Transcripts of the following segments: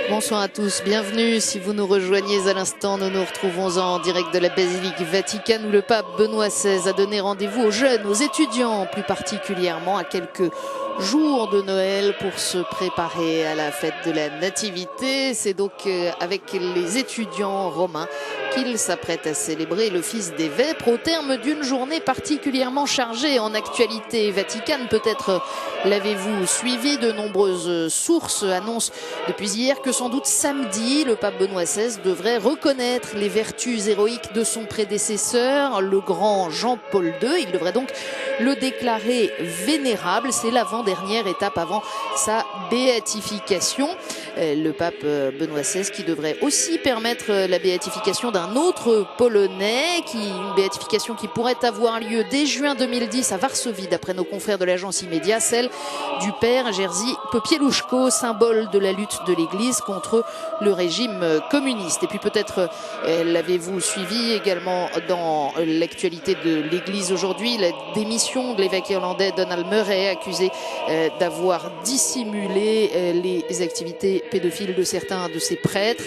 Bonsoir à tous, bienvenue. Si vous nous rejoignez à l'instant, nous nous retrouvons en direct de la Basilique Vaticane où le pape Benoît XVI a donné rendez-vous aux jeunes, aux étudiants plus particulièrement, à quelques jours de Noël pour se préparer à la fête de la Nativité. C'est donc avec les étudiants romains qu'il s'apprête à célébrer l'office des vêpres au terme d'une journée particulièrement chargée en actualité vaticane. Peut-être l'avez-vous suivi, de nombreuses sources annoncent depuis hier que sans doute samedi, le pape Benoît XVI devrait reconnaître les vertus héroïques de son prédécesseur, le grand Jean-Paul II. Il devrait donc le déclarer vénérable. C'est l'avant-dernière étape avant sa béatification. Le pape Benoît XVI qui devrait aussi permettre la béatification d'un autre Polonais, une béatification qui pourrait avoir lieu dès juin 2010 à Varsovie, d'après nos confrères de l'agence Immédia, celle du père Jerzy Popieluszko, symbole de la lutte de l'Église contre le régime communiste. Et puis peut-être l'avez-vous suivi également dans l'actualité de l'Église aujourd'hui, la démission de l'évêque irlandais Donald Murray, accusé d'avoir dissimulé les activités pédophiles de certains de ses prêtres.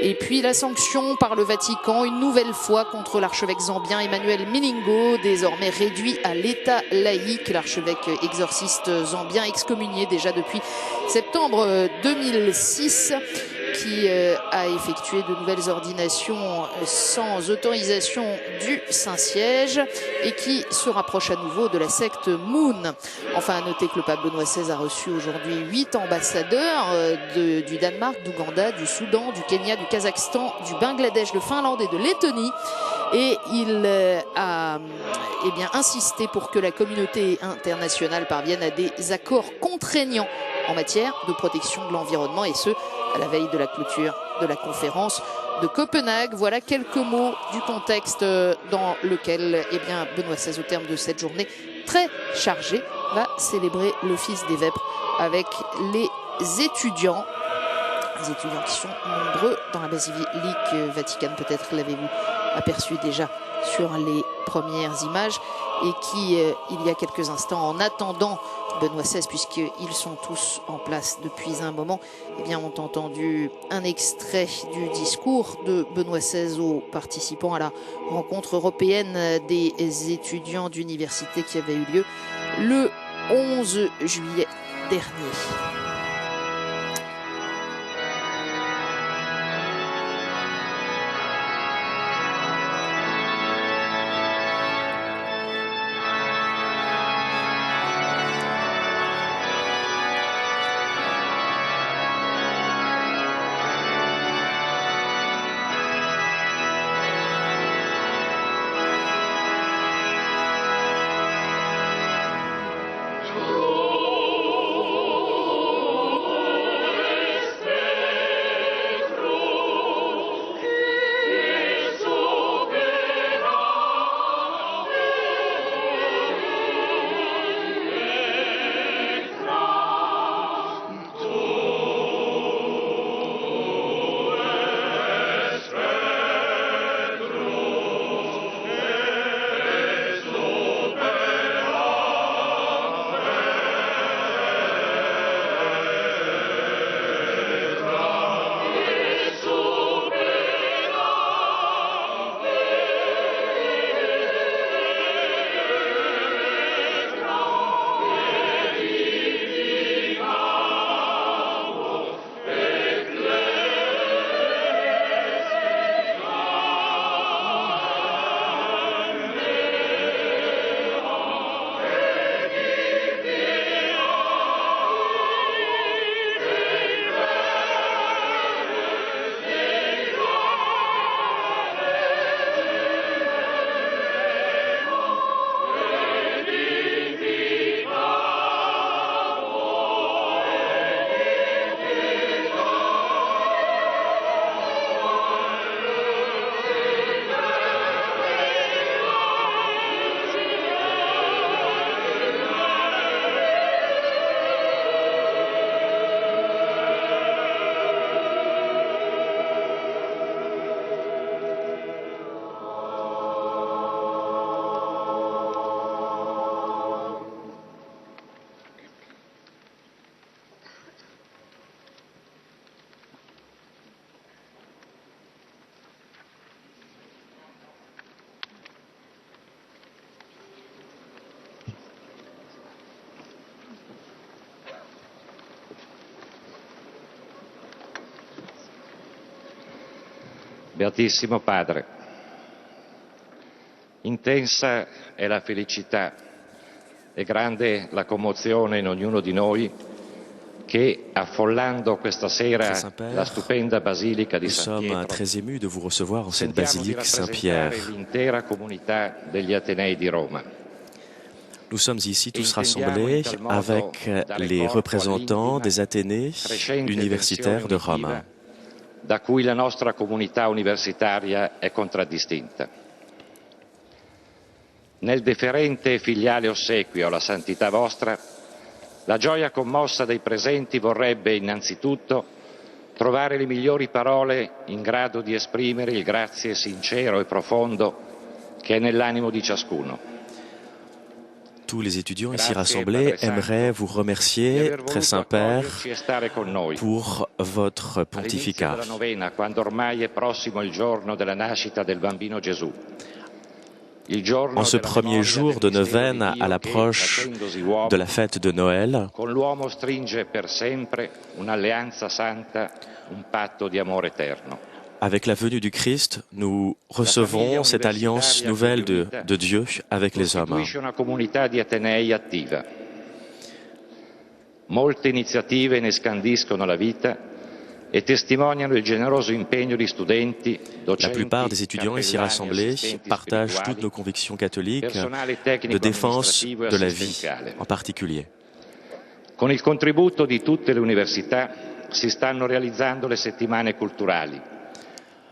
Et puis la sanction par le Vatican, une nouvelle fois contre l'archevêque zambien Emmanuel Milingo, désormais réduit à l'état laïque. L'archevêque exorciste zambien excommunié déjà depuis septembre 2006, qui a effectué de nouvelles ordinations sans autorisation du Saint-Siège et qui se rapproche à nouveau de la secte Moon. Enfin, à noter que le pape Benoît XVI a reçu aujourd'hui 8 ambassadeurs du Danemark, d'Ouganda, du Soudan, du Kenya, du Kazakhstan, du Bangladesh, de Finlande et de Lettonie. Et il a insisté pour que la communauté internationale parvienne à des accords contraignants en matière de protection de l'environnement, et ce, à la veille de la clôture de la conférence de Copenhague. Voilà quelques mots du contexte dans lequel Benoît XVI, au terme de cette journée très chargée, va célébrer l'office des vêpres avec les étudiants. Les étudiants qui sont nombreux dans la Basilique Vaticane, peut-être l'avez-vous aperçu déjà sur les premières images, et qui, il y a quelques instants, en attendant Benoît XVI, puisqu'ils sont tous en place depuis un moment, ont entendu un extrait du discours de Benoît XVI aux participants à la rencontre européenne des étudiants d'université qui avait eu lieu le 11 juillet dernier. Beatissimo Padre, intensa è la felicità e grande la commozione in ognuno di noi che, affollando questa sera la stupenda basilica di San Pietro, très émus de vous recevoir en cette sentiamo di basilique rappresentare Saint-Pierre. l'intera comunità degli Atenei di Roma. Nous sommes ici tous rassemblés avec les représentants des Athénées universitaires de Rome, da cui la nostra comunità universitaria è contraddistinta. Nel deferente e filiale ossequio alla santità vostra, la gioia commossa dei presenti vorrebbe innanzitutto trovare le migliori parole in grado di esprimere il grazie sincero e profondo che è nell'animo di ciascuno. Tous les étudiants ici rassemblés aimeraient vous remercier, très Saint-Père, pour votre pontificat. All'inizio della novena, quando ormai è prossimo il giorno della nascita del bambino Gesù. En ce premier jour de neuvaine, à l'approche de la fête de Noël, Con l'uomo stringe per sempre un'alleanza santa, un patto di amore eterno. avec la venue du Christ, nous recevons cette alliance nouvelle de Dieu avec les hommes. Costituisce una comunità di Atenei attiva. Molte iniziative ne scandiscono la vita e testimoniano il generoso impegno di studenti, docenti, La plupart des étudiants ici cappellani, rassemblés assistenti partagent spirituali, toutes nos convictions catholiques personale tecnico, de défense amministrativo e de la vie assistenziale. en particulier. Con il contributo di tutte le università si stanno realizzando le settimane culturali,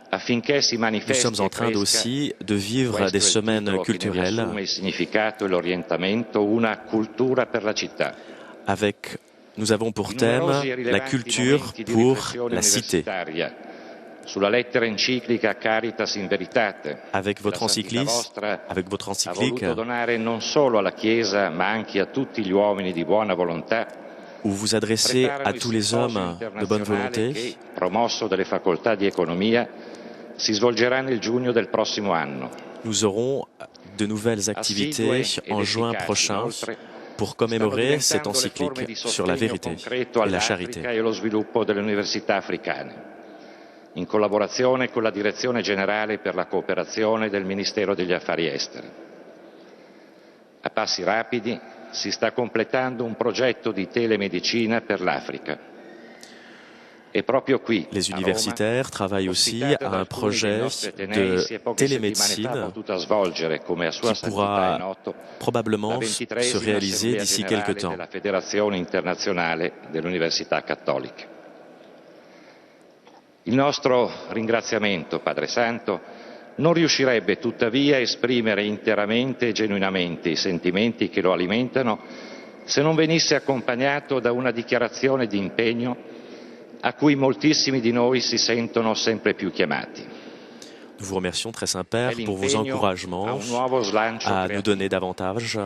affinché si Nous manifesti sommes en train aussi de vivre des semaines culturelles il significato e l'orientamento, una cultura per la città. Nous avons pour thème la culture pour la cité. Sulla lettera enciclica Caritas in Veritate, Avec votre encyclique, ha voluto donare non solo alla Chiesa ma anche a tutti gli uomini di buona volontà, où vous adressez à tous les hommes de bonne volonté, che, promosso dalle facoltà di economia, si svolgerà nel giugno del prossimo anno. Nous aurons de nouvelles activités en juin prochain pour commémorer cette encyclique sur la vérité et la charité. E lo sviluppo delle università africane, in collaborazione con la Direzione Generale per la Cooperazione del Ministero degli Affari Esteri. A passi rapidi si sta completando un progetto di telemedicina per l'Africa. Et proprio qui, les universitaires travaillent aussi à un projet de télémédecine qui pourra probablement se réaliser d'ici quelques temps. La Federazione Internazionale dell'Università Cattolica. Il nostro ringraziamento, Padre Santo, non riuscirebbe tuttavia a esprimere interamente e genuinamente i sentimenti che lo alimentano se non venisse accompagnato da una dichiarazione di impegno a cui moltissimi di noi si sentono sempre più chiamati. Nous vous remercions, très Saint-Père, pour vos encouragements à nous donner davantage,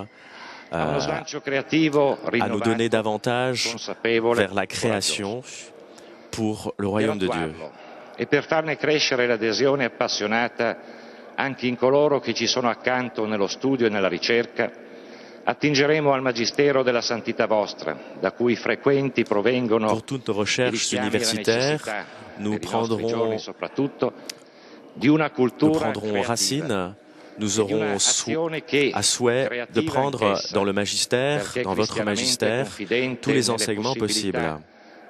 vers la création pour le royaume de Dieu. E per farne crescere l'adesione appassionata anche in coloro che ci sono accanto nello studio e nella ricerca, attingeremo al magistero della santità vostra, da cui frequenti provengono pour toute recherche universitaire, nous prendrons racine, nous aurons à souhait de prendre dans le magistère, dans votre magistère, tous les enseignements possibles.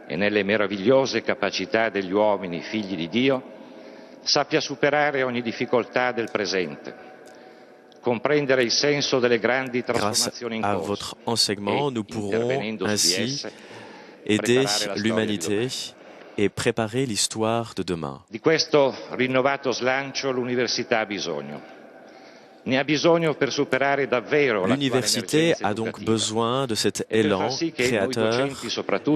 E nelle meravigliose capacità degli uomini figli di Dio, sappia superare ogni difficoltà del presente, comprendere il senso delle grandi trasformazioni in corso. Grâce à votre enseignement, nous pourrons ainsi aider l'humanité et préparer l'histoire de demain. Di questo rinnovato slancio l'università ha bisogno. Ne ha bisogno per superare davvero l'université a donc besoin de cet élan créateur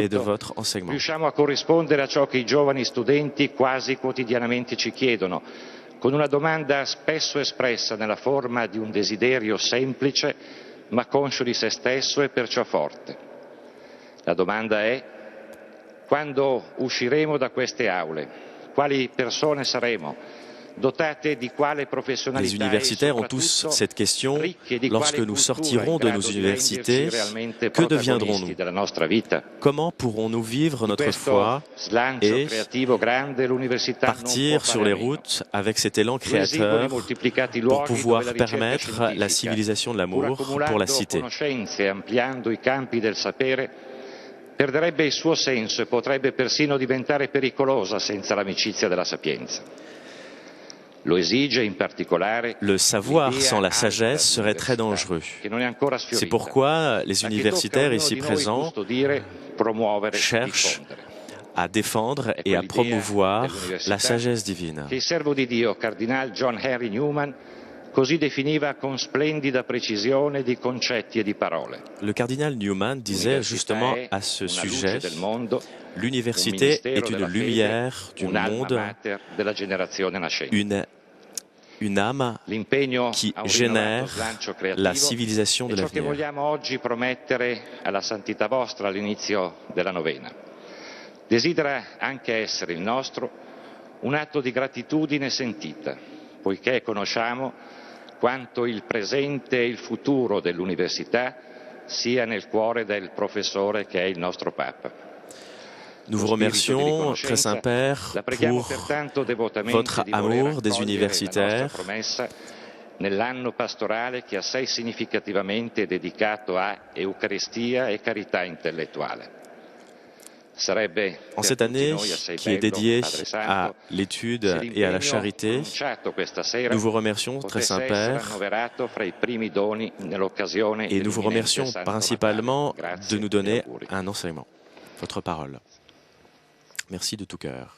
et de votre enseignement. Riusciamo a corrispondere a ciò che i giovani studenti quasi quotidianamente ci chiedono, con una domanda spesso espressa nella forma di un desiderio semplice ma conscio di se stesso e perciò forte. La domanda è: quando usciremo da queste aule, quali persone saremo? Les universitaires ont tous cette question. Lorsque nous sortirons de nos universités, que deviendrons-nous? Comment pourrons-nous vivre notre foi et partir sur les routes avec cet élan créateur pour pouvoir permettre la civilisation de l'amour pour la cité? Perderebbe il suo senso e potrebbe persino diventare pericolosa senza l'amicizia della sapienza. Le savoir sans la sagesse serait très dangereux. C'est pourquoi les universitaires ici présents cherchent à défendre et à promouvoir la sagesse divine. Il servo di Dio, cardinal John Henry Newman, così definiva con splendida precisione di concetti e di parole. Le cardinal Newman disait justement à ce sujet: l'université est une lumière du monde, une âme qui génère la civilisation de l'avenir. Vogliamo oggi promettere alla santità vostra all'inizio della novena. Desidera anche essere il nostro un atto di gratitudine sentita, poiché conosciamo quanto il presente e il futuro dell'università sia nel cuore del professore che è il nostro Papa. Nous vous remercions, très Saint-Père, pour votre amour des universitaires. Nell'anno pastorale che assai significativamente è dedicato a Eucaristia e carità intellettuale. En cette année qui est dédiée à l'étude et à la charité, nous vous remercions, très Saint-Père, et nous vous remercions principalement de nous donner un enseignement, votre parole. Merci de tout cœur.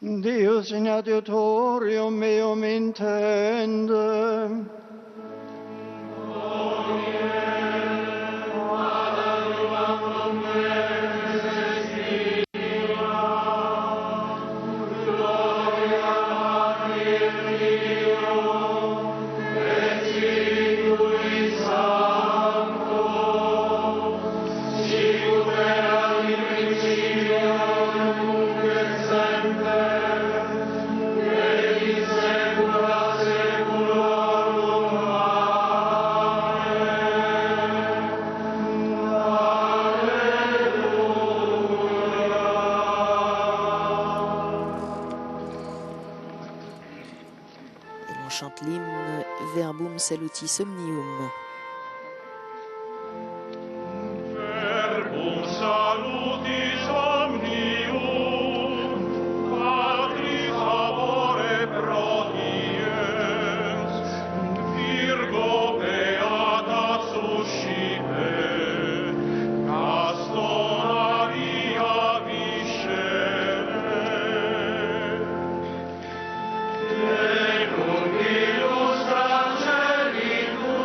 Deus in adiutorium meum intende. Chante l'hymne Verbum Salutis Omnium. Verbum Salutis Omnium, Patris favore prodiens, Virgo beata suscipe, Castonaria viscere. Illustra celi tu,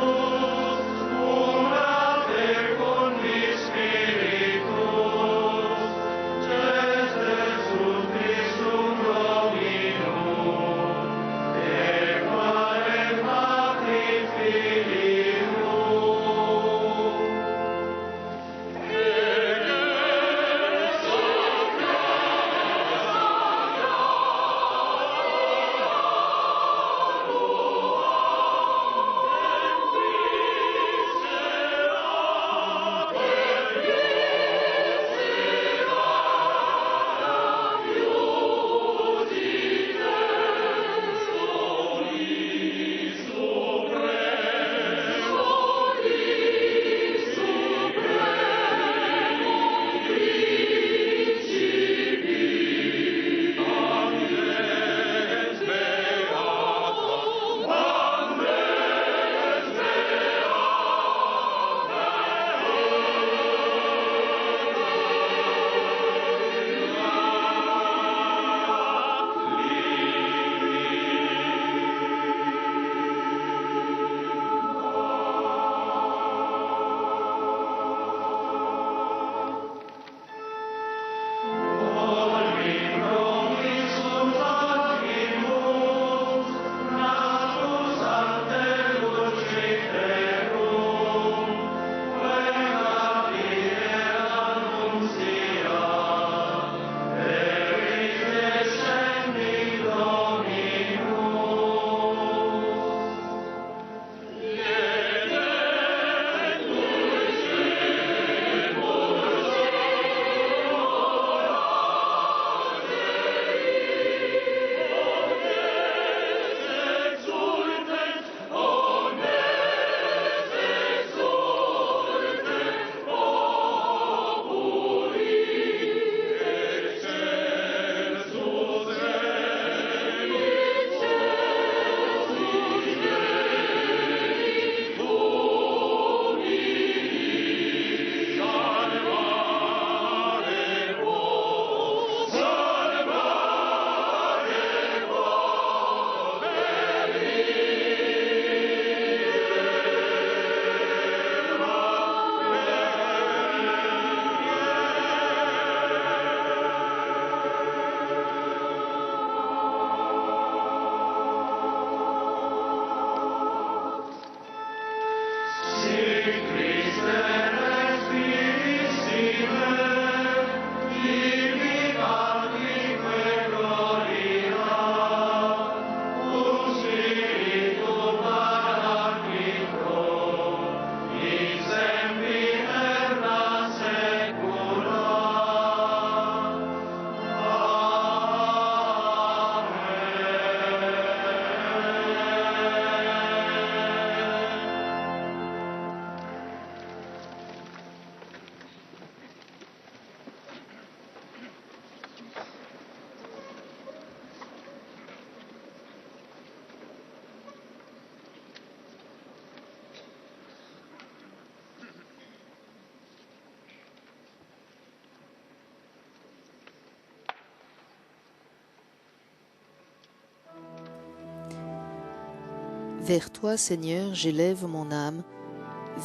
Vers toi, Seigneur, j'élève mon âme.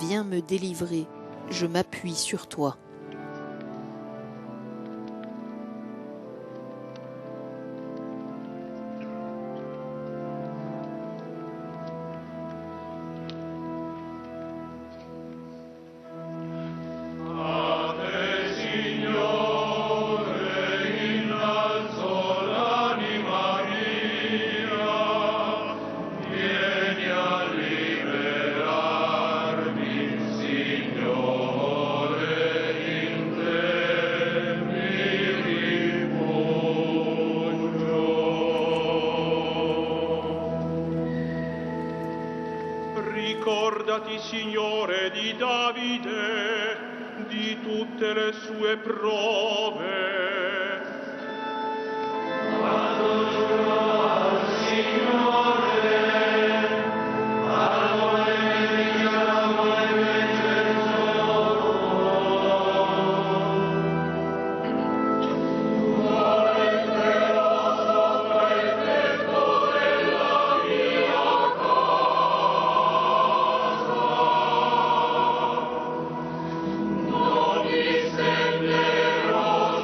Viens me délivrer, je m'appuie sur toi. Ricordati, Signore, di Davide, di tutte le sue prove. Non mi stenderò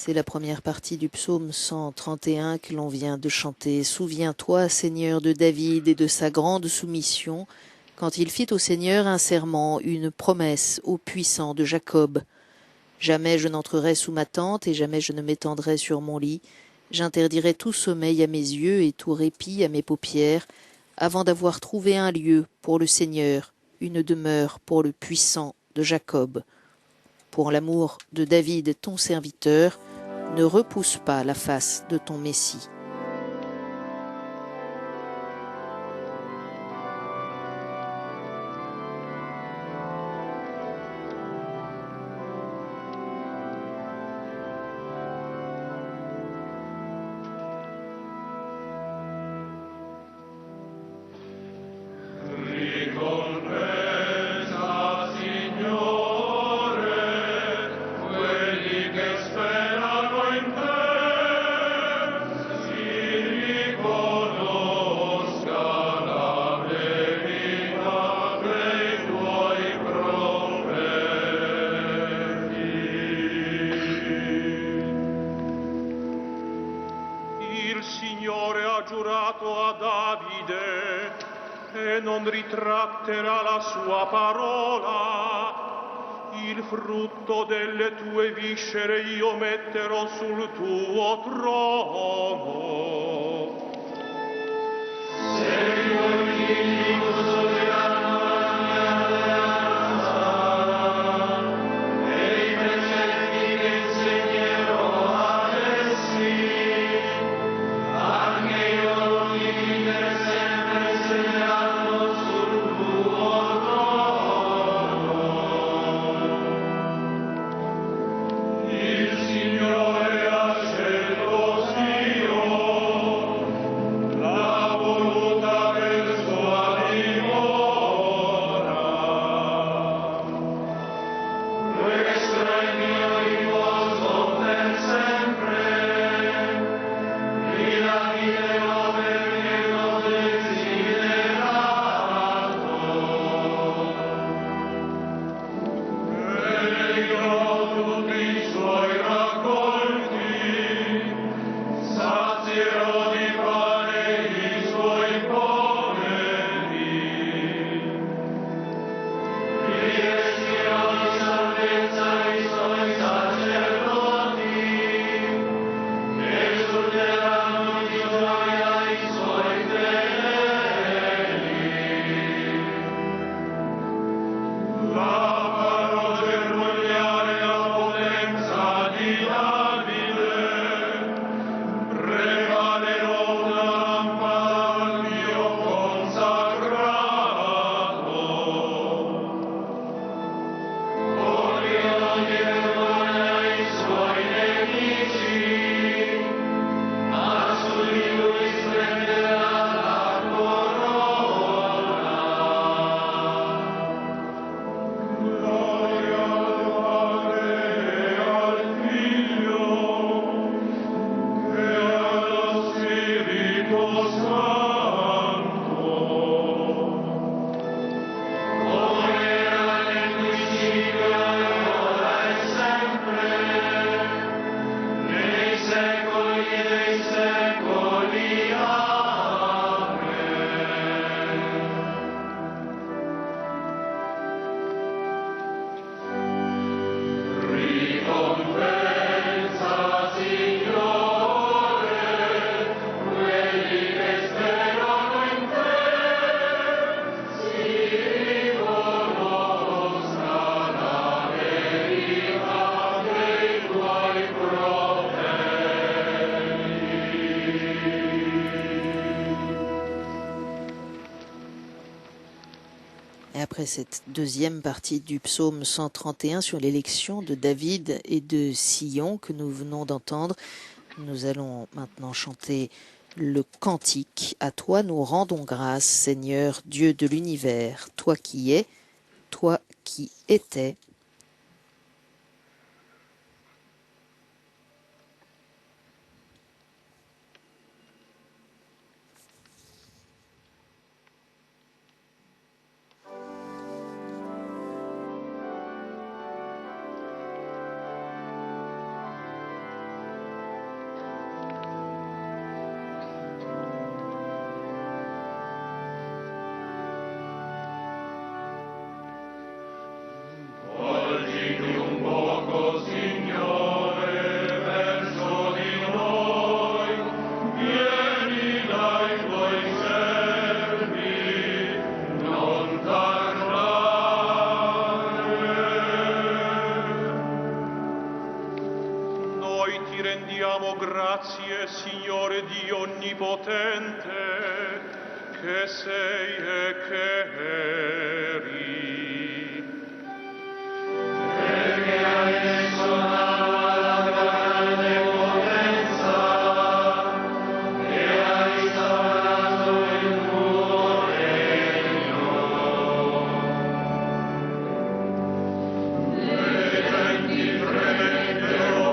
C'est la première partie du psaume 131 que l'on vient de chanter. Souviens-toi, Seigneur, de David et de sa grande soumission, quand il fit au Seigneur un serment, une promesse au puissant de Jacob. Jamais je n'entrerai sous ma tente et jamais je ne m'étendrai sur mon lit. J'interdirai tout sommeil à mes yeux et tout répit à mes paupières, avant d'avoir trouvé un lieu pour le Seigneur, une demeure pour le puissant de Jacob. Pour l'amour de David, ton serviteur, ne repousse pas la face de ton Messie. Ritratterà la sua parola, il frutto delle tue viscere io metterò sul tuo trono. Sei l'unico sovrano la mia alleanza, e i precetti che insegnerò ad essi, anche io li vivrei sempre segnato sul tuo trono. Il Signore ha scelto Sion, l'ha voluta per sua dimora. Questo è il mio riposo per sempre, mi ravvederò perché l'ho desiderato. Elegherò tutti i suoi raccolti, sazierò di pane i suoi poveri, rivestirò di salvezza i suoi sacerdoti, esulteranno di gioia i suoi fedeli. Farò germogliare la potenza di Davide, prevalerò una lampada al mio consacrato. Porgerò di vergogna i suoi nemici, ma su di lui splenderà la corona. Gloria al Padre e al Figlio e allo Spirito Santo, come era nel principio, ora e sempre, nei secoli dei secoli. Amen. Ricompensa, Signore, quelli che sperano in te, si riconosca la verità dei tuoi profeti. Et après cette deuxième partie du psaume 131 sur l'élection de David et de Sion que nous venons d'entendre, nous allons maintenant chanter le cantique. À toi nous rendons grâce, Seigneur, Dieu de l'univers, toi qui es, toi qui étais. Grazie, Signore Dio Onnipotente, che sei e che eri. Perché adesso la grande potenza e hai restaurato il tuo regno. Le genti fremettero,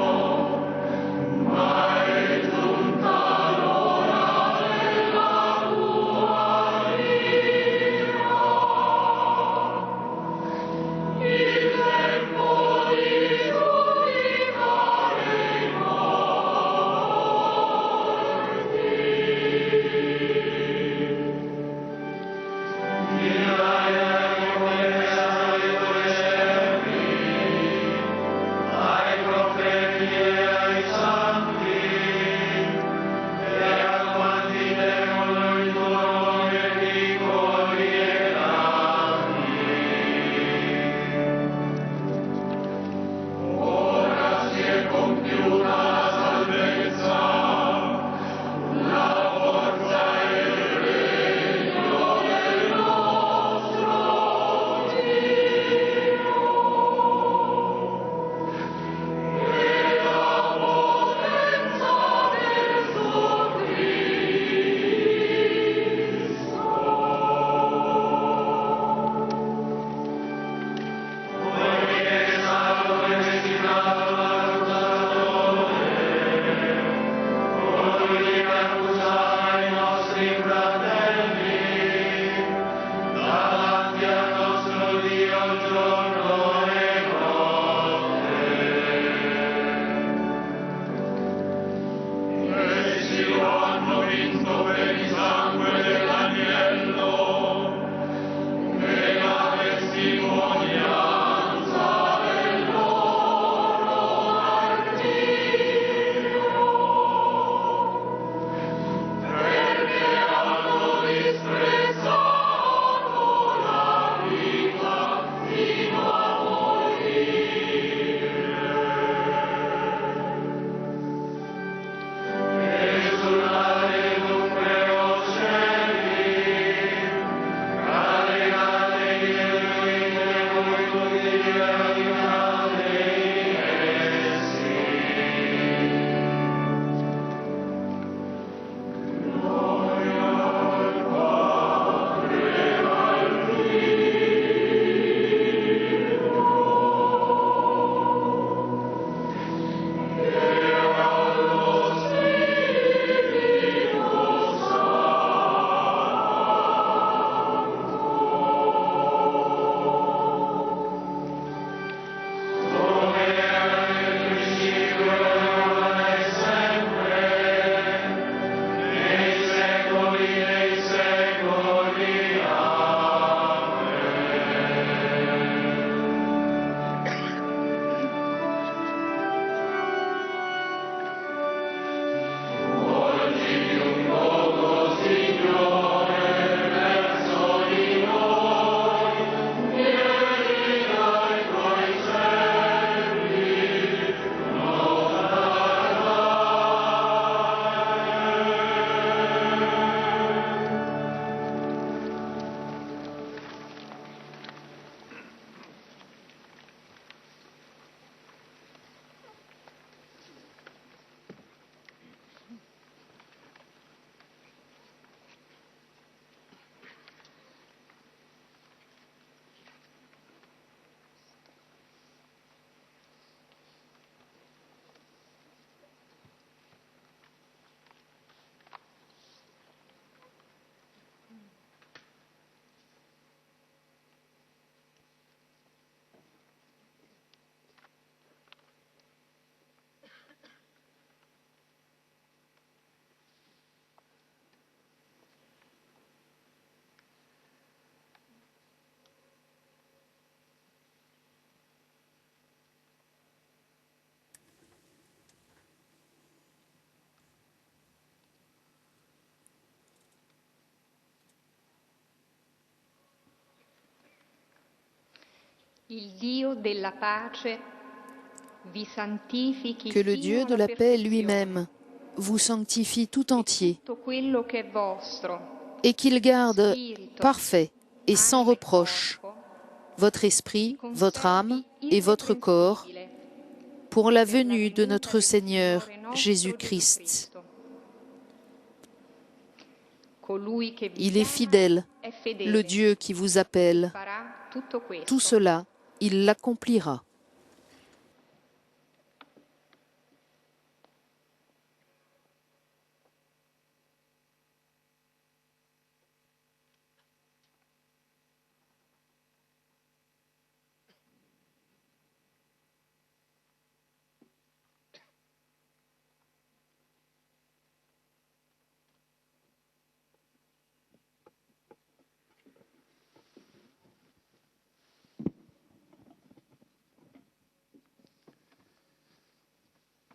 ma è giunta l'ora della tua ira. Que le Dieu de la paix lui-même vous sanctifie tout entier et qu'il garde parfait et sans reproche votre esprit, votre âme et votre corps pour la venue de notre Seigneur Jésus-Christ. Il est fidèle, le Dieu qui vous appelle. Tout cela, il l'accomplira.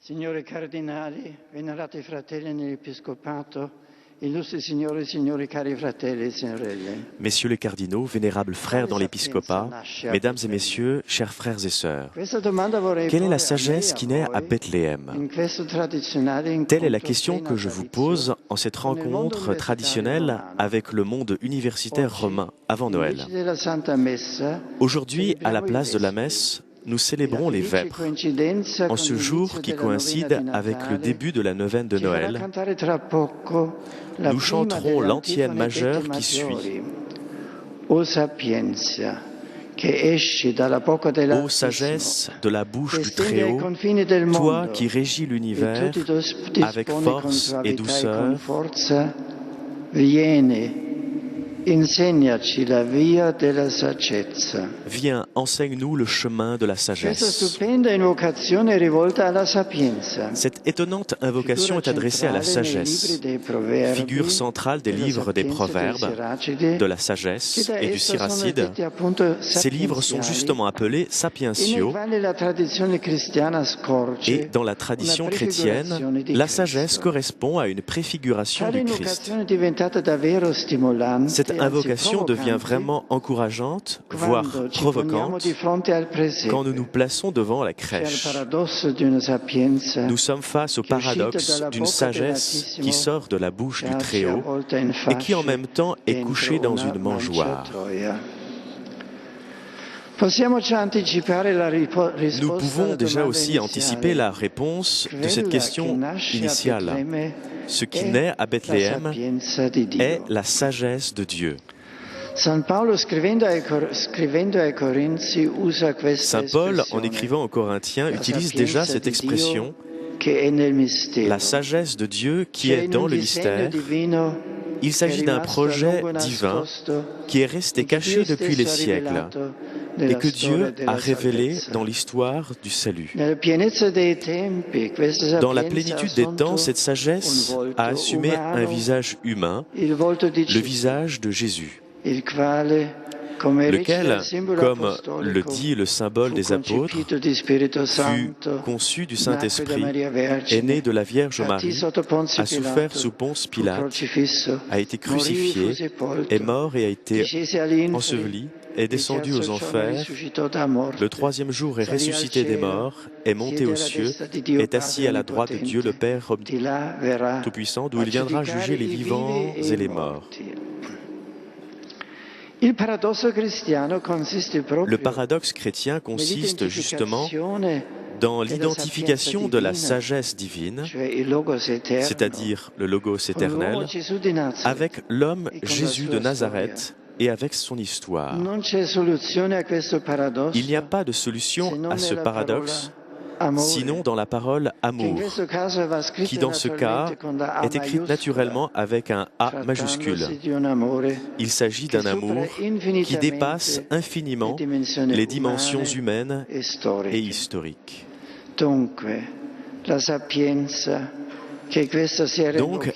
Signori cardinali, venerati fratelli nell'Episcopato, illustri signori e signori cari fratelli e sorelle. Messieurs les cardinaux, vénérables frères dans l'épiscopat, mesdames et messieurs, chers frères et sœurs, quelle est la sagesse qui naît à Bethléem? Telle est la question que je vous pose en cette rencontre traditionnelle avec le monde universitaire romain avant Noël. Aujourd'hui, à la place de la messe, nous célébrons les vêpres. En ce jour qui coïncide avec le début de la neuvaine de Noël, nous chanterons l'antienne majeure qui suit. Ô sagesse de la bouche du Très-Haut, toi qui régis l'univers avec force et douceur, viens, enseigne-nous le chemin de la sagesse. Cette étonnante invocation est adressée à la sagesse, figure centrale des livres des Proverbes, de la sagesse et du Siracide. Ces livres sont justement appelés sapientiaux, et dans la tradition chrétienne, la sagesse correspond à une préfiguration du Christ. Cette invocation devient vraiment encourageante, voire provocante, quand nous nous plaçons devant la crèche. Nous sommes face au paradoxe d'une sagesse qui sort de la bouche du Très-Haut et qui en même temps est couchée dans une mangeoire. Nous pouvons déjà aussi anticiper la réponse de cette question initiale. Ce qui naît à Bethléem est la sagesse de Dieu. Saint Paul, en écrivant aux Corinthiens, utilise déjà cette expression, la sagesse de Dieu qui est dans le mystère. Il s'agit d'un projet divin qui est resté caché depuis les siècles et que Dieu a révélé dans l'histoire du salut. Dans la plénitude des temps, cette sagesse a assumé un visage humain, le visage de Jésus, lequel, comme le dit le symbole des apôtres, fut conçu du Saint-Esprit, est né de la Vierge Marie, a souffert sous Ponce Pilate, a été crucifié, est mort et a été enseveli, est descendu aux enfers, le troisième jour est ressuscité des morts, est monté aux cieux, est assis à la droite de Dieu le Père Tout-Puissant, d'où il viendra juger les vivants et les morts. Le paradoxe chrétien consiste justement dans l'identification de la sagesse divine, c'est-à-dire le Logos éternel, avec l'homme Jésus de Nazareth et avec son histoire. Il n'y a pas de solution à ce paradoxe, sinon dans la parole « amour », qui dans ce cas est écrite naturellement avec un « A » majuscule. Il s'agit d'un amour qui dépasse infiniment les dimensions humaines et historiques. Donc,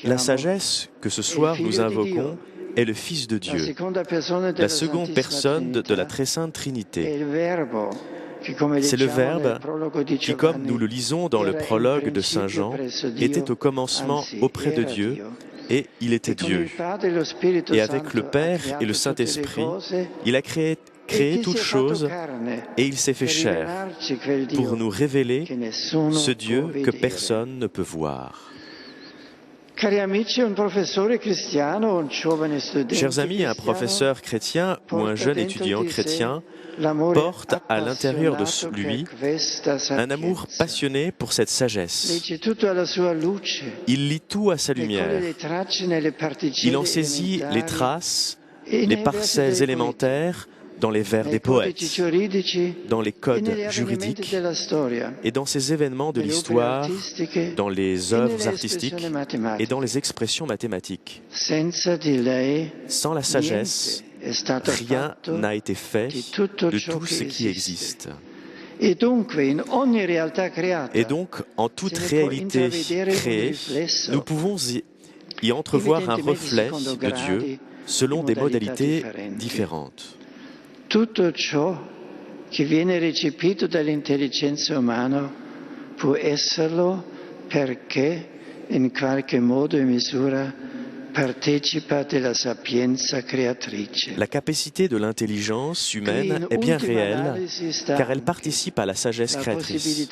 la sagesse que ce soir nous invoquons est le Fils de Dieu, la seconde personne de la très sainte Trinité. C'est le Verbe qui, comme nous le lisons dans le prologue de Saint Jean, était au commencement auprès de Dieu, et il était Dieu. Et avec le Père et le Saint-Esprit, il a créé créé toutes choses et il s'est fait chair pour nous révéler ce Dieu que personne ne peut voir. Chers amis, un professeur chrétien ou un jeune étudiant chrétien porte à l'intérieur de lui un amour passionné pour cette sagesse. Il lit tout à sa lumière. Il en saisit les traces, les parcelles élémentaires dans les vers des poètes, dans les codes juridiques et dans ces événements de l'histoire, dans les œuvres artistiques et dans les expressions mathématiques. Sans la sagesse, rien n'a été fait de tout ce qui existe. Et donc, en toute réalité créée, nous pouvons y entrevoir un reflet de Dieu selon des modalités différentes. Tutto ciò che viene recepito dall'intelligenza umana può esserlo perché in qualche modo e misura partecipa della sapienza creatrice. La capacité de l'intelligence humaine est bien réelle car elle participe à la sagesse créatrice.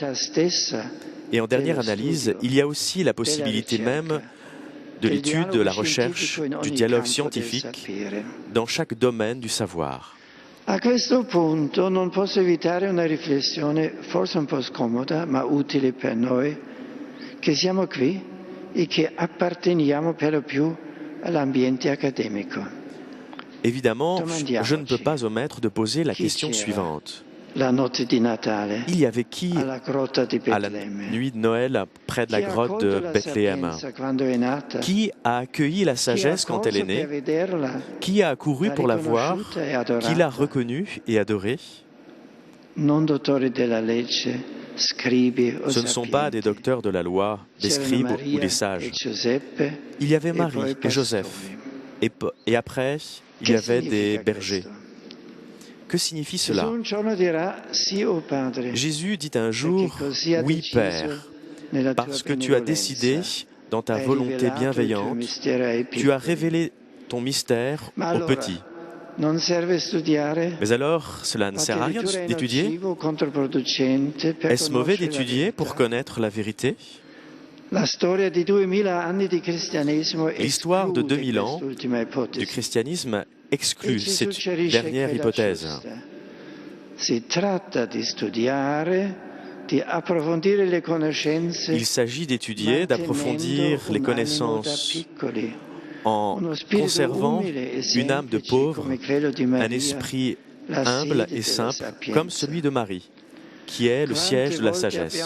Et en dernière analyse, il y a aussi la possibilité même de l'étude, de la recherche, du dialogue scientifique dans chaque domaine du savoir. A questo punto non posso evitare una riflessione forse un po' scomoda ma utile per noi che siamo qui e che apparteniamo per lo più all'ambiente accademico. Évidemment, je ne peux pas omettre de poser la question suivante. La notte di Natale, il y avait qui à la nuit de Noël près de la grotte de Bethléem? Qui a accueilli la sagesse quand elle est née? Qui a accouru pour la voir? Qui l'a reconnue et adorée? Ce ne sont pas des docteurs de la loi, des scribes ou des sages. Il y avait Marie et Joseph. Et après, il y avait des bergers. Que signifie cela? Jésus dit un jour, « Oui, Père, parce que tu as décidé, dans ta volonté bienveillante, tu as révélé ton mystère aux petits. » Mais alors, cela ne sert à rien d'étudier? Est-ce mauvais d'étudier pour connaître la vérité? L'histoire de 2000 ans du christianisme exclut cette dernière hypothèse. Il s'agit d'étudier, d'approfondir les connaissances en conservant une âme de pauvre, un esprit humble et simple comme celui de Marie, qui est le siège de la sagesse.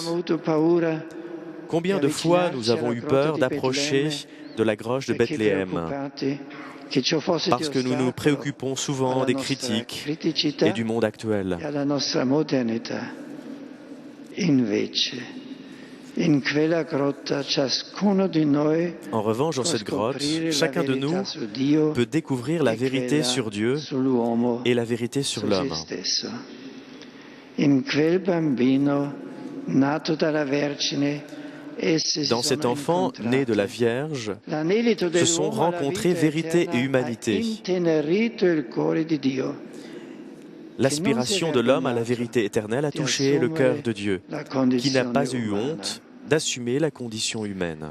Combien de fois nous avons eu peur d'approcher de la grotte de Bethléem parce que nous nous préoccupons souvent des critiques et du monde actuel. En revanche, dans cette grotte, chacun de nous peut découvrir la vérité sur Dieu et la vérité sur l'homme. Dans cet enfant né de la Vierge, se sont rencontrés vérité et humanité. L'aspiration de l'homme à la vérité éternelle a touché le cœur de Dieu, qui n'a pas eu honte d'assumer la condition humaine.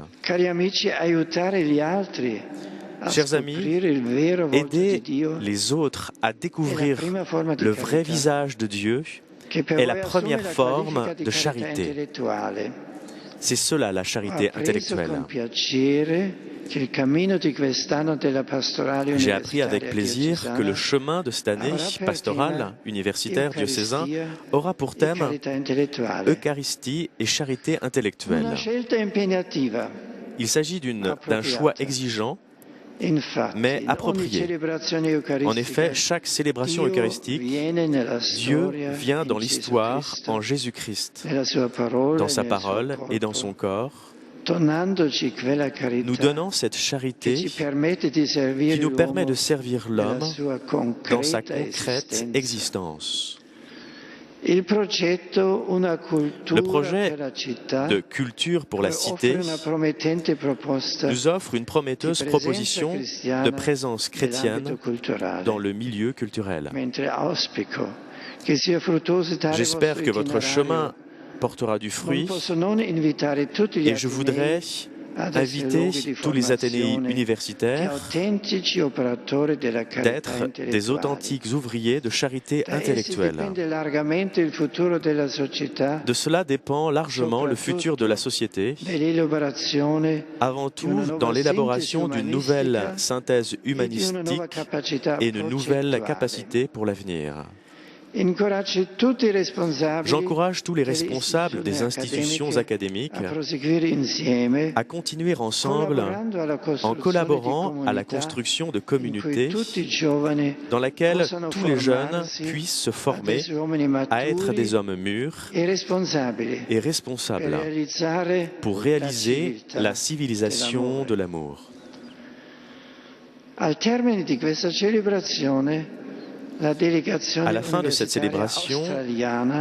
Chers amis, aider les autres à découvrir le vrai visage de Dieu est la première forme de charité. C'est cela la charité intellectuelle. J'ai appris avec plaisir que le chemin de cette année pastorale, universitaire, diocésain, aura pour thème Eucharistie et charité intellectuelle. Il s'agit d'un choix exigeant, mais approprié. En effet, chaque célébration eucharistique, Dieu vient dans l'histoire en Jésus-Christ, dans sa parole et dans son corps, nous donnant cette charité qui nous permet de servir l'homme dans sa concrète existence. Le projet de culture pour la cité nous offre une prometteuse proposition de présence chrétienne dans le milieu culturel. J'espère que votre chemin portera du fruit et je voudrais inviter tous les Athénéi universitaires d'être des authentiques ouvriers de charité intellectuelle. De cela dépend largement le futur de la société, avant tout dans l'élaboration d'une nouvelle synthèse humanistique et une nouvelle capacité pour l'avenir. J'encourage tous les responsables des institutions académiques à continuer ensemble en collaborant à la construction de communautés dans laquelle tous les jeunes puissent se former à être des hommes mûrs et responsables pour réaliser la civilisation de l'amour. À la fin de cette célébration,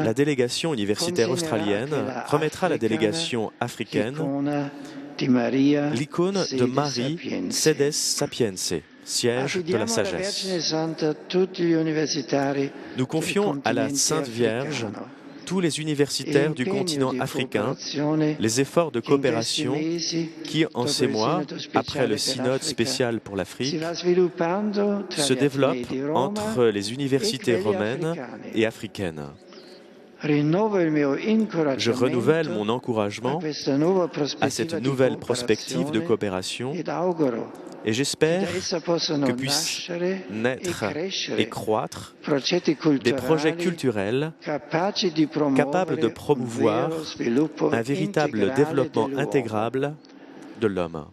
la délégation universitaire australienne remettra à la délégation africaine l'icône de Marie Sedes Sapiense, siège de la sagesse. Nous confions à la Sainte Vierge tous les universitaires du continent africain les efforts de coopération qui, en ces mois, après le synode spécial pour l'Afrique, se développent entre les universités romaines et africaines. Je renouvelle mon encouragement à cette nouvelle prospective de coopération et j'espère que puissent naître et croître des projets culturels capables de promouvoir un véritable développement intégral de l'homme.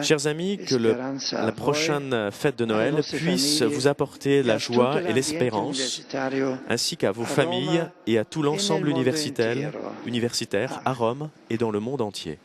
Chers amis, que la prochaine fête de Noël puisse vous apporter la joie et l'espérance, ainsi qu'à vos familles et à tout l'ensemble universitaire à Rome et dans le monde entier.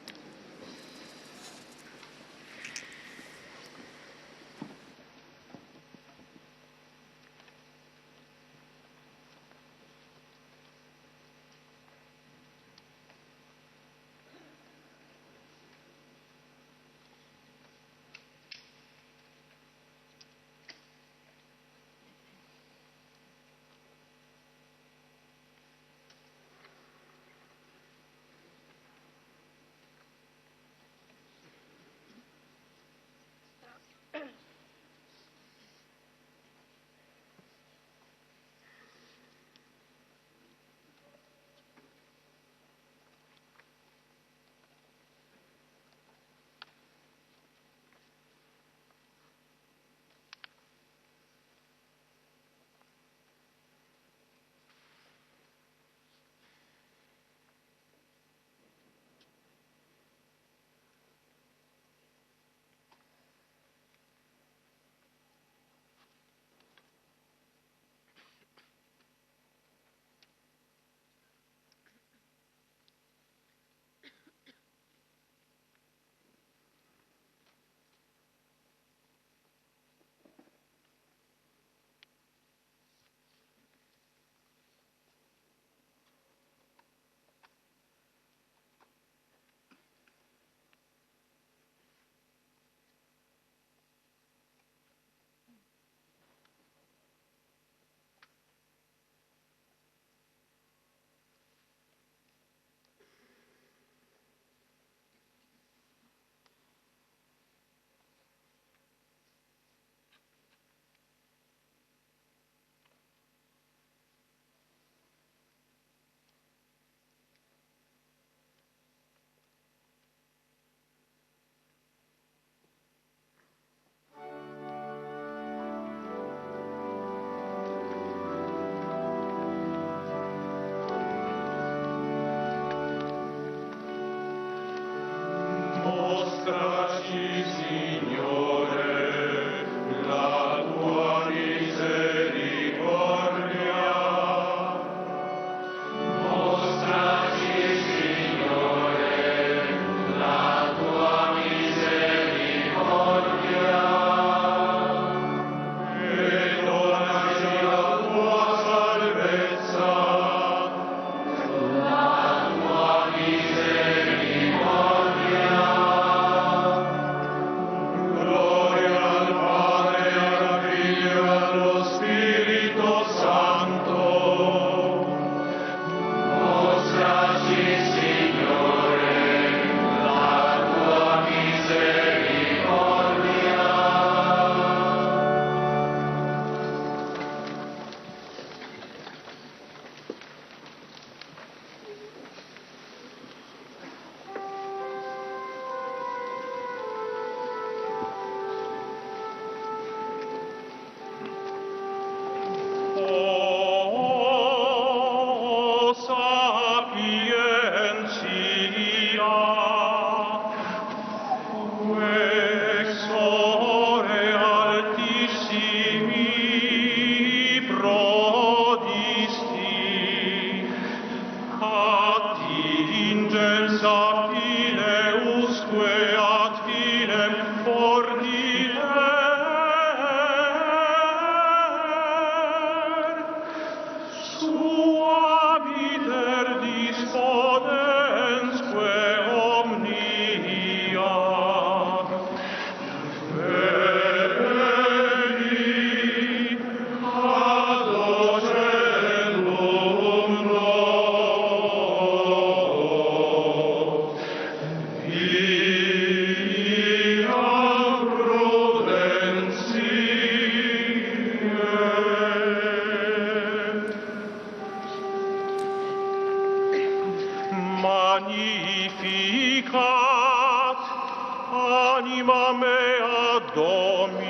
anima mea Dominum.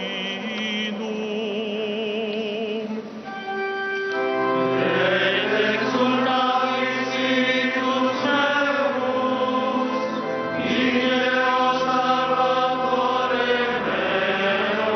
Et exultavis Spiritus meus, in Deo Salvatore meo.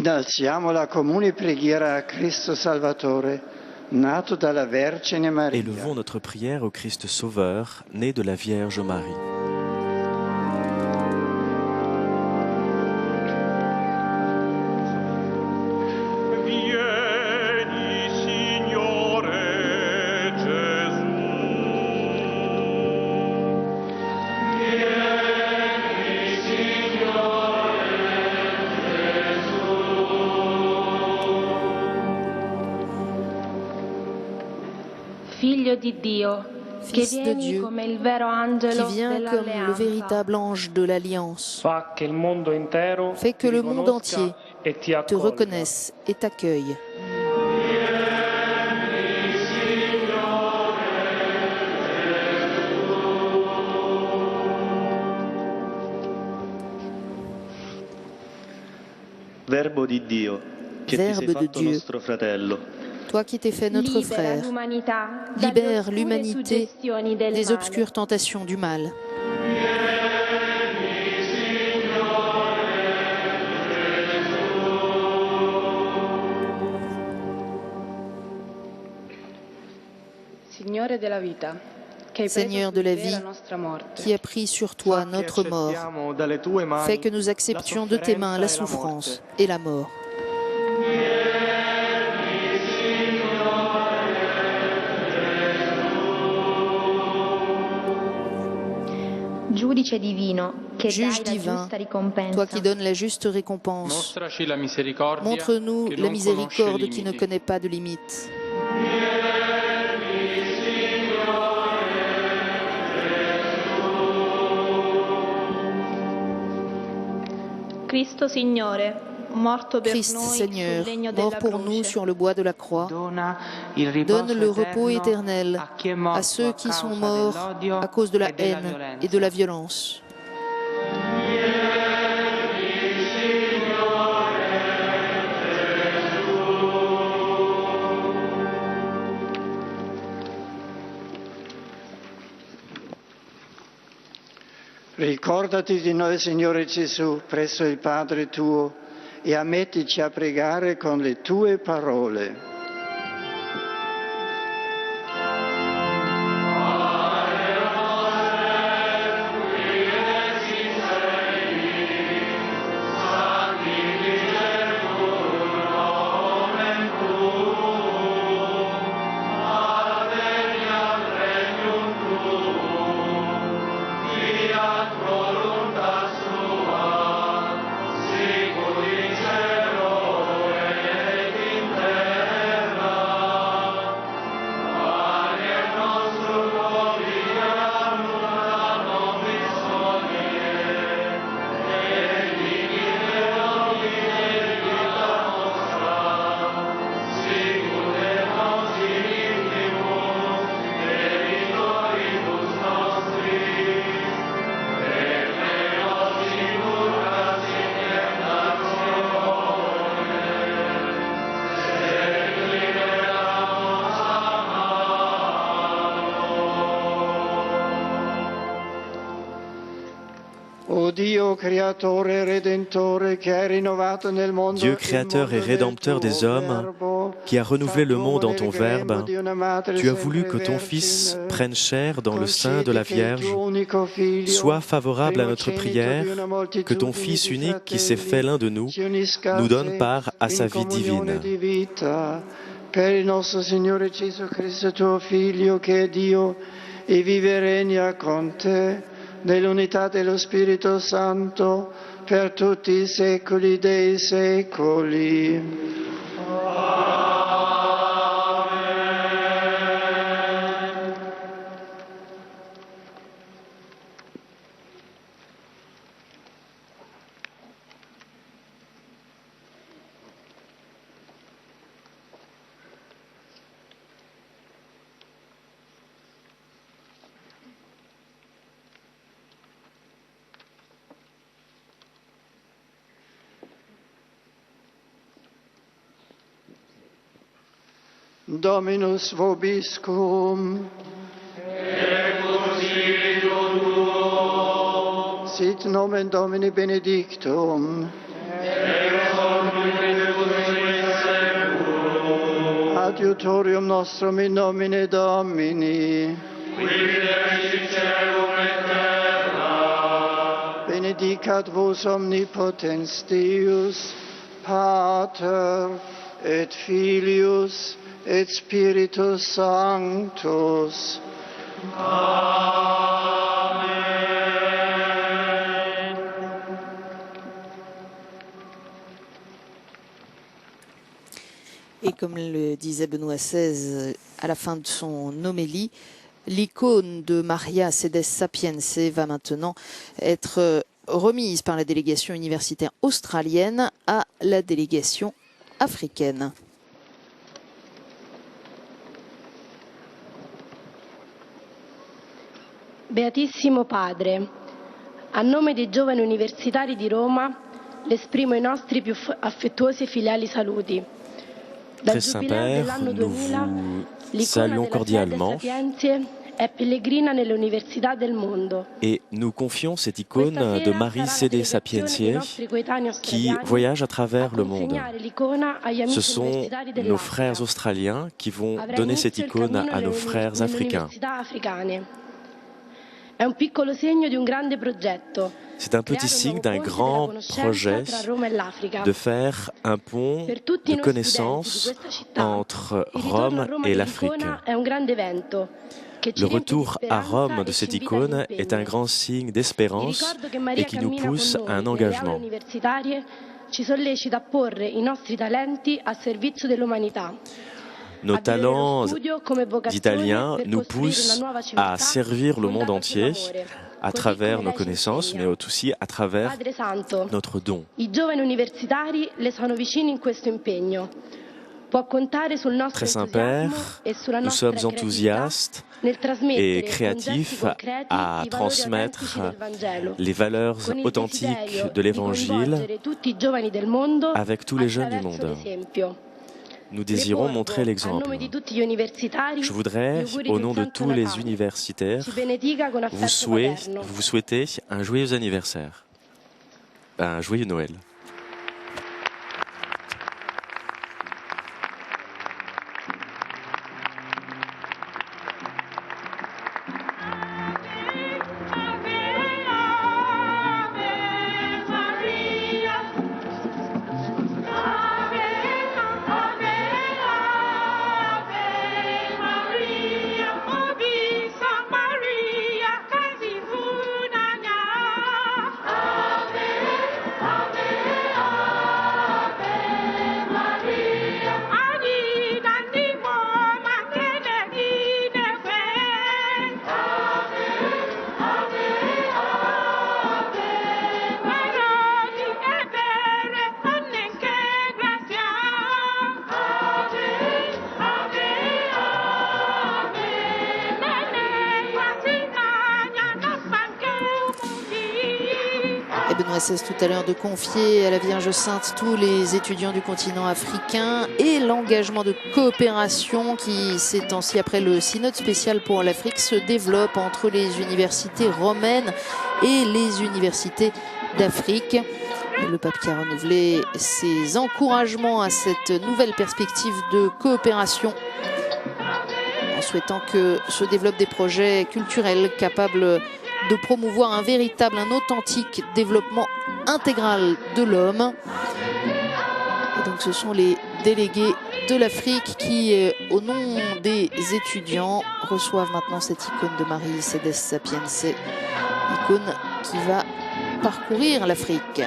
Innalziamo la comune preghiera a Cristo Salvatore, nato dalla Vergine Maria. Élevons notre prière au Christ Sauveur, né de la Vierge Marie. Fils de Dieu, qui vient comme le véritable ange de l'Alliance, fait que le monde entier te reconnaisse et t'accueille. Verbe de Dieu, toi qui t'es fait notre frère, libère l'humanité des obscures tentations du mal. Seigneur de la vie, qui a pris sur toi notre mort, fais que nous acceptions de tes mains la souffrance et la mort. Juge divin, toi qui donnes la juste récompense, montre-nous la miséricorde qui ne connaît pas de limite. Christ Seigneur, mort pour nous sur le bois de la croix, donne le repos éternel à ceux qui sont morts à cause de la haine et de la violence. Ricordati di noi, Signore Gesù, presso il Padre tuo, e ammettici a pregare con le tue parole. Dieu créateur et rédempteur des hommes, qui a renouvelé le monde en ton Verbe, tu as voulu que ton Fils prenne chair dans le sein de la Vierge. Sois favorable à notre prière, que ton Fils unique qui s'est fait l'un de nous donne part à sa vie divine. Per il nostro Signore Gesù Cristo, tuo Figlio, che è Dio e vive e regna con te, nell'unità dello Spirito Santo, per tutti i secoli dei secoli. Dominus vobiscum. Et spiritu tuo. Sit nomen Domini benedictum. Ex hoc nunc et adiutorium nostrum in nomine Domini. Benedicat vos omnipotens Deus, Pater et Filius et Spiritus Sanctus. Et comme le disait Benoît XVI à la fin de son homélie, l'icône de Maria Sedes Sapiense va maintenant être remise par la délégation universitaire australienne à la délégation africaine. Beatissimo Padre, a nome dei giovani universitari di Roma, le esprimo i nostri più affettuosi e filiali saluti. Très Saint-Père, nous vous saluons cordialement et nous confions cette icône de Marie Sedes Sapiense qui voyage à travers le monde. Ce sont nos frères australiens qui vont donner cette icône à nos frères africains. C'est un petit signe d'un grand projet de faire un pont de connaissance entre Rome et l'Afrique. Le retour à Rome de cette icône est un grand signe d'espérance et qui nous pousse à un engagement. Nos talents d'Italiens nous poussent à servir le monde entier à travers nos connaissances, mais aussi à travers notre don. Très Saint-Père, nous sommes enthousiastes et créatifs à transmettre les valeurs authentiques de l'Évangile avec tous les jeunes du monde. Nous désirons montrer l'exemple. Je voudrais, au nom de tous les universitaires, vous souhaiter un joyeux anniversaire, un joyeux Noël. Benoît XVI tout à l'heure de confier à la Vierge Sainte tous les étudiants du continent africain et l'engagement de coopération qui, ces temps-ci, après le synode spécial pour l'Afrique, se développe entre les universités romaines et les universités d'Afrique. Le pape qui a renouvelé ses encouragements à cette nouvelle perspective de coopération en souhaitant que se développent des projets culturels capables de promouvoir un véritable, un authentique développement intégral de l'homme. Et donc ce sont les délégués de l'Afrique qui, au nom des étudiants, reçoivent maintenant cette icône de Marie Sedes Sapiense, icône qui va parcourir l'Afrique.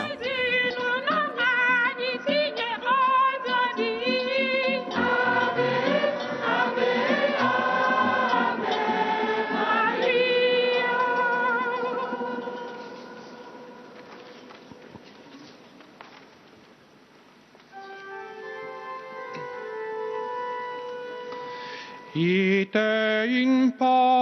Ite in pace.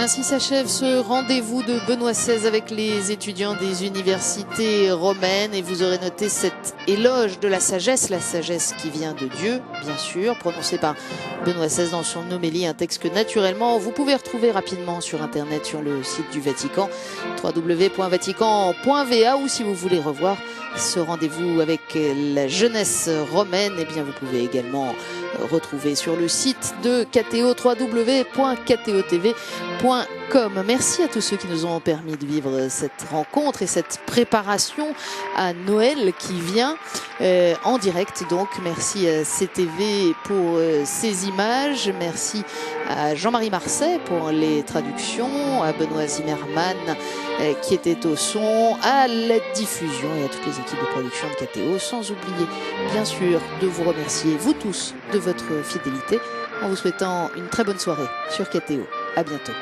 Ainsi s'achève ce rendez-vous de Benoît XVI avec les étudiants des universités romaines. Et vous aurez noté cet éloge de la sagesse qui vient de Dieu, bien sûr, prononcé par Benoît XVI dans son homélie, un texte que naturellement vous pouvez retrouver rapidement sur Internet, sur le site du Vatican, www.vatican.va, ou si vous voulez revoir ce rendez-vous avec la jeunesse romaine, eh bien vous pouvez également retrouver sur le site de KTO, www.ktotv.com. Merci à tous ceux qui nous ont permis de vivre cette rencontre et cette préparation à Noël qui vient en direct. Donc merci à CTV pour ces images, merci à Jean-Marie Marseille pour les traductions, à Benoît Zimmermann qui était au son, à la diffusion et à toutes les équipes de production de KTO, sans oublier bien sûr de vous remercier vous tous de votre fidélité en vous souhaitant une très bonne soirée sur KTO. À bientôt.